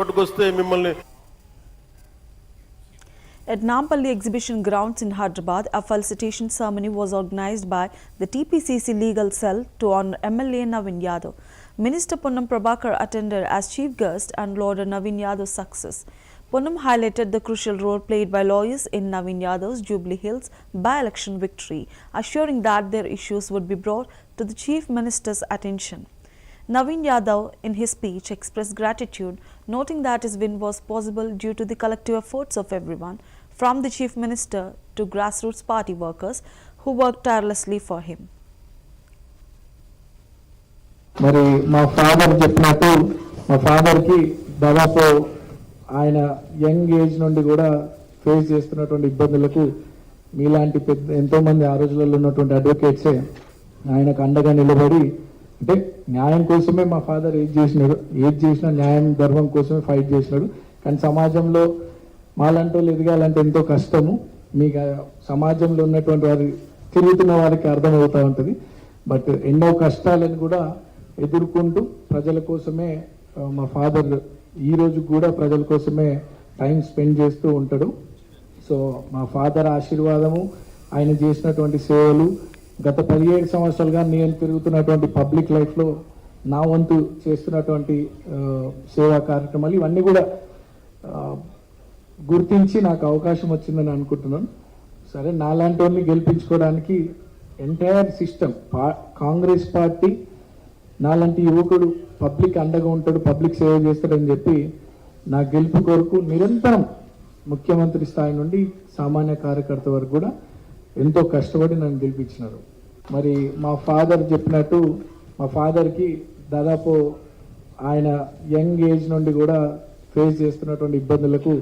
At Nampalli Exhibition Grounds in Hyderabad, a felicitation ceremony was organized by the TPCC Legal Cell to honor MLA Navin Yadav. Minister Ponnam Prabhakar attended as chief guest and lauded Navin Yadav's success. Ponnam highlighted the crucial role played by lawyers in Navin Yadav's Jubilee Hills by-election victory, assuring that their issues would be brought to the Chief Minister's attention. Navin Yadav, in his speech, expressed gratitude, noting that his win was possible due to the collective efforts of everyone, from the Chief Minister to grassroots party workers who worked tirelessly for him. మరి మా father చెప్పినట్టు మా ఫాదర్కి దాదాపు ఆయన young age నుండి కూడా face చేస్తున్నటువంటి ఇబ్బందులకు మీలాంటి ఎంతోమంది ఆ రోజులలో ఉన్నటువంటి అడ్వకేట్సే ఆయనకు అండగా నిలబడి, అంటే న్యాయం కోసమే మా ఫాదర్ ఏది చేసినా న్యాయం ధర్మం కోసమే ఫైట్ చేసినాడు. కానీ సమాజంలో మాలాంటి వాళ్ళు ఎదగాలంటే ఎంతో కష్టము. మీకు సమాజంలో ఉన్నటువంటి వారి తిరుగుతున్న వారికి అర్థమవుతూ ఉంటుంది. బట్ ఎన్నో కష్టాలను కూడా ఎదుర్కొంటూ ప్రజల కోసమే మా ఫాదర్ ఈ రోజు కూడా ప్రజల కోసమే టైం స్పెండ్ చేస్తూ ఉంటాడు. సో మా ఫాదర్ ఆశీర్వాదము, ఆయన చేసినటువంటి సేవలు, గత 17 సంవత్సరాలుగా నేను తిరుగుతున్నటువంటి పబ్లిక్ లైఫ్లో నా వంతు చేస్తున్నటువంటి సేవా కార్యక్రమాలు ఇవన్నీ కూడా గుర్తించి నాకు అవకాశం వచ్చిందని అనుకుంటున్నాను. సరే, నాలాంటి వాళ్ళని గెలిపించుకోవడానికి ఎంటైర్ సిస్టమ్, కాంగ్రెస్ పార్టీ నాలాంటి యువకుడు పబ్లిక్ అండగా ఉంటాడు, పబ్లిక్ సేవ చేస్తాడని చెప్పి నా గెలుపు కొరకు నిరంతరం ముఖ్యమంత్రి స్థాయి నుండి సామాన్య కార్యకర్త వరకు కూడా ఎంతో కష్టపడి నన్ను గెలిపించినారు. మరి మా ఫాదర్ చెప్పినట్టు మా ఫాదర్కి దాదాపు ఆయన యంగ్ ఏజ్ నుండి కూడా ఫేస్ చేస్తున్నటువంటి ఇబ్బందులకు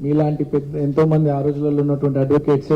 మీలాంటి ఎంతోమంది ఆ రోజులలో ఉన్నటువంటి అడ్వకేట్స్